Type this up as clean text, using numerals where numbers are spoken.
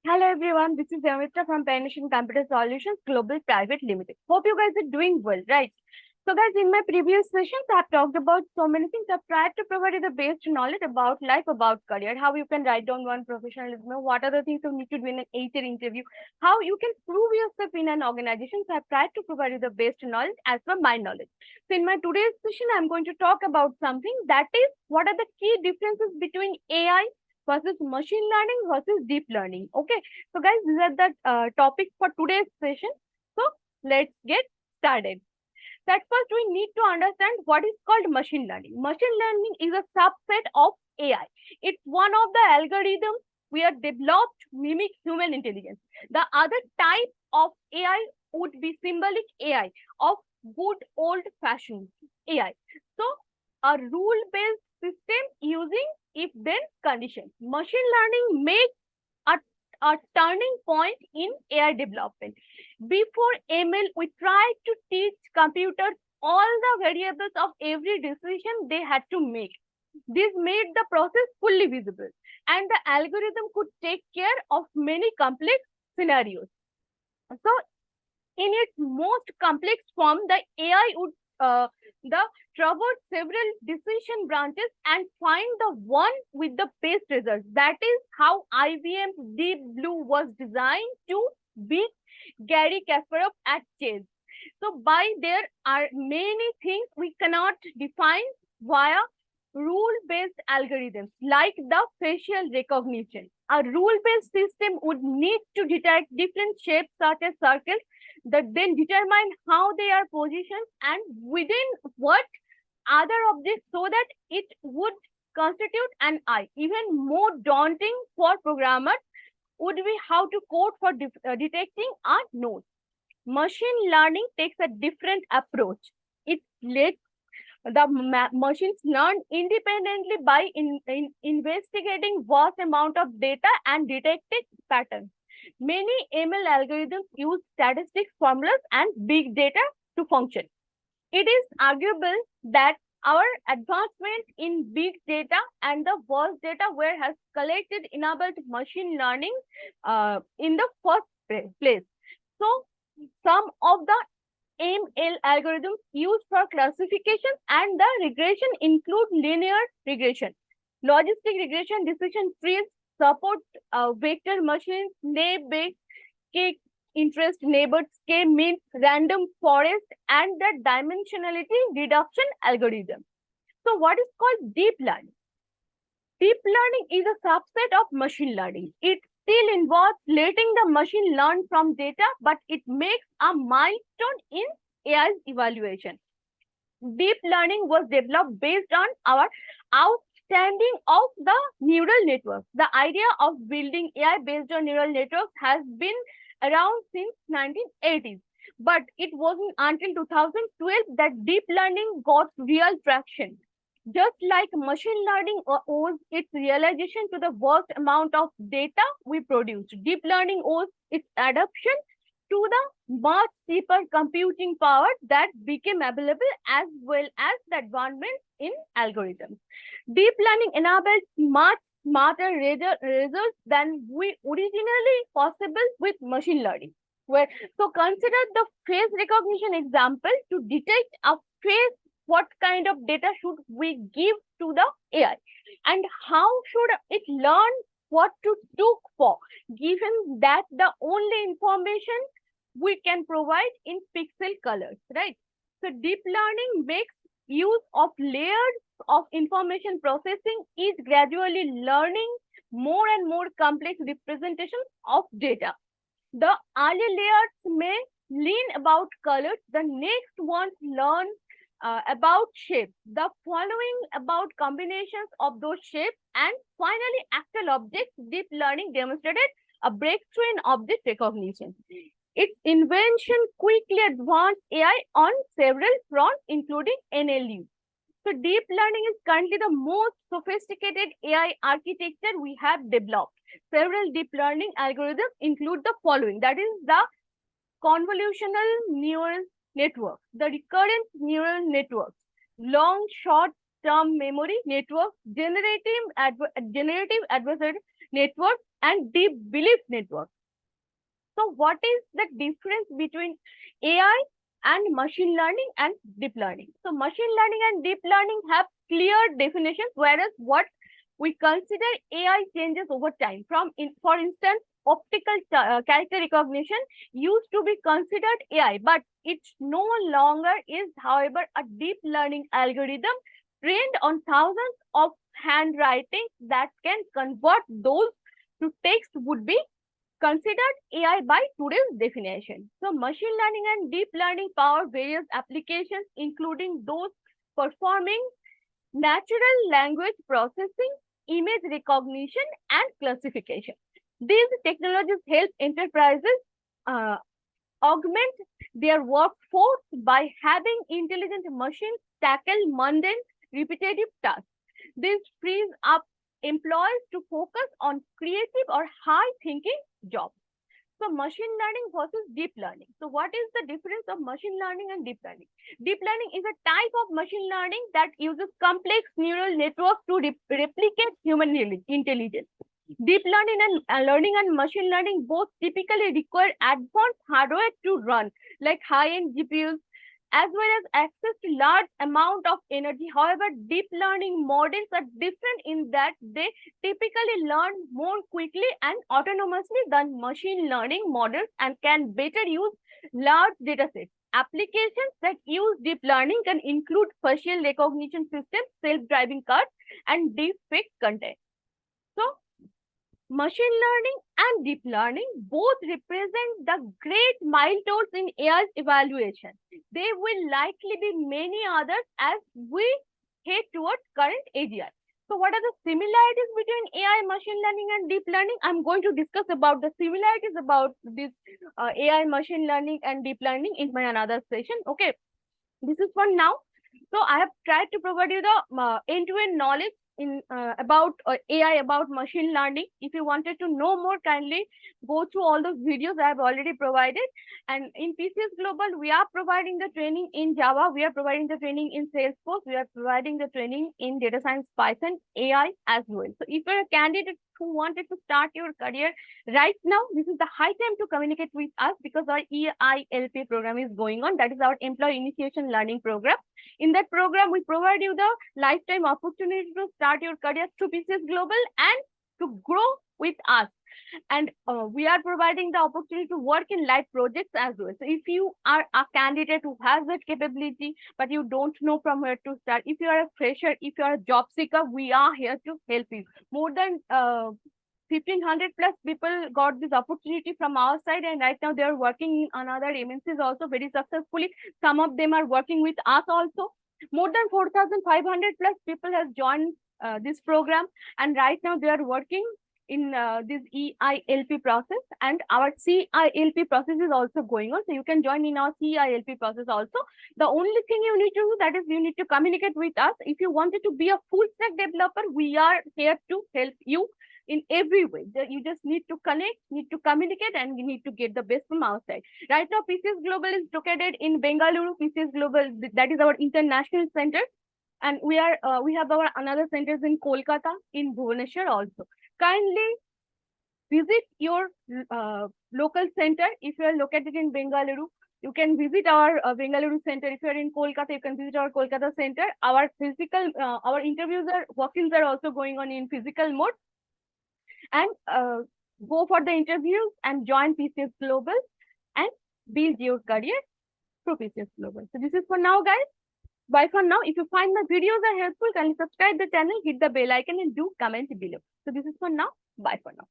Hello everyone, this is Amrita from PCS Computer Solutions Global Private Limited. Hope you guys are doing well, right? So guys, in my previous sessions, I've talked about so many things. I've tried to provide you the basic knowledge about life, about career, how you can write down one professional resume, what are the things you need to do in an HR interview, how you can prove yourself in an organization. So I've tried to provide you the basic knowledge as per my knowledge. So in my today's session, I'm going to talk about something that is what are the key differences between AI versus machine learning versus deep learning. Okay, so guys, these are the topics for today's session. So let's get started. So at first, we need to understand what is called machine learning. Machine learning is a subset of AI. It's one of the algorithms we are developed mimic human intelligence. The other type of AI would be symbolic AI of good old-fashioned AI. So a rule-based system using if-then conditions. Machine learning makes a turning point in AI development. Before ML, we tried to teach computers all the variables of every decision they had to make. This made the process fully visible, and the algorithm could take care of many complex scenarios. So, in its most complex form, the AI would the traverse several decision branches and find the one with the best results. That is how IBM's Deep Blue was designed to beat Gary Kasparov at chess. So by there are many things we cannot define via rule-based algorithms like the facial recognition. A rule-based system would need to detect different shapes such as circles that then determine how they are positioned and within what other objects so that it would constitute an eye. Even more daunting for programmers would be how to code for detecting a nose. Machine learning takes a different approach. It lets the machines learn independently by investigating vast amount of data and detecting patterns. Many ML algorithms use statistics, formulas, and big data to function. It is arguable that our advancement in big data and the vast data where has collected enabled machine learning in the first place. So, some of the ML algorithms used for classification and the regression include linear regression, logistic regression, decision trees, support vector machines, neighbor, k-interest neighbors, k-means, random forest, and the dimensionality reduction algorithm. So what is called deep learning? Deep learning is a subset of machine learning. It still involves letting the machine learn from data, but it makes a milestone in AI's evaluation. Deep learning was developed based on our outstanding of the neural networks. The idea of building AI based on neural networks has been around since 1980s. But it wasn't until 2012 that deep learning got real traction. Just like machine learning owes its realization to the vast amount of data we produce, deep learning owes its adoption to the much cheaper computing power that became available as well as the advancement in algorithms. Deep learning enabled much smarter results than we originally possible with machine learning. Where, so consider the face recognition example. To detect a face, what kind of data should we give to the AI? And how should it learn what to look for, given that the only information we can provide in pixel colors, right? So deep learning makes use of layers of information processing, is gradually learning more and more complex representations of data. The early layers may learn about colors, the next ones learn about shapes, the following about combinations of those shapes, and finally actual objects. Deep learning demonstrated a breakthrough in object recognition. Its invention quickly advanced AI on several fronts, including NLU. So deep learning is currently the most sophisticated AI architecture we have developed. Several deep learning algorithms include the following. That is the convolutional neural network, the recurrent neural networks, long short-term memory network, generative adversarial network, and deep belief networks. So what is the difference between AI and machine learning and deep learning? So machine learning and deep learning have clear definitions, whereas what we consider AI changes over time. For instance, optical character recognition used to be considered AI, but it no longer is, however, a deep learning algorithm trained on thousands of handwritings that can convert those to text would be considered AI by today's definition. So machine learning and deep learning power various applications, including those performing natural language processing, image recognition, and classification. These technologies help enterprises uh, augment their workforce by having intelligent machines tackle mundane, repetitive tasks. This frees up employees to focus on creative or high thinking jobs. So machine learning versus deep learning. So what is the difference of machine learning and deep learning? Deep learning is a type of machine learning that uses complex neural networks to replicate human intelligence. Deep learning and learning and machine learning both typically require advanced hardware to run, like high-end GPUs, as well as access to large amount of energy. However, deep learning models are different in that they typically learn more quickly and autonomously than machine learning models and can better use large data sets. Applications that use deep learning can include facial recognition systems, self-driving cars, and deep fake content. So, machine learning and deep learning both represent the great milestones in AI's evaluation. There will likely be many others as we head towards current AGI. So what are the similarities between AI, machine learning, and deep learning? I'm going to discuss about the similarities about this AI, machine learning, and deep learning in my another session. Okay, this is for now. So I have tried to provide you the end-to-end knowledge in about AI, about machine learning. If you wanted to know more, kindly go through all those videos I have already provided. And in PCS Global, we are providing the training in Java. We are providing the training in Salesforce. We are providing the training in data science, Python, AI as well. So if you're a candidate who wanted to start your career right now, this is the high time to communicate with us because our EILP program is going on. That is our Employee Initiation Learning Program. In that program, we provide you the lifetime opportunity to start your career through PCS Global and to grow with us. And we are providing the opportunity to work in live projects as well. So if you are a candidate who has that capability, but you don't know from where to start, if you are a fresher, if you are a job seeker, we are here to help you. More than 1,500 plus people got this opportunity from our side, and right now they are working in another MNCs also very successfully. Some of them are working with us also. More than 4,500 plus people have joined this program, and right now they are working in this EILP process, and our CILP process is also going on. So you can join in our CILP process also. The only thing you need to do, that is you need to communicate with us. If you wanted to be a full stack developer, we are here to help you in every way. You just need to connect, need to communicate, and you need to get the best from outside. Right now, PCS Global is located in Bengaluru. PCS Global, that is our international center. And we have our another centers in Kolkata, in Bhubaneswar also. Kindly visit your local center. If you are located in Bengaluru, you can visit our Bengaluru center. If you are in Kolkata, you can visit our Kolkata center. Our physical, our interviews are, walk-ins are also going on in physical mode. And go for the interviews and join PCS Global and build your career through PCS Global. So this is for now, guys. Bye for now. If you find my videos are helpful, kindly subscribe the channel, hit the bell icon, and do comment below. So this is for now. Bye for now.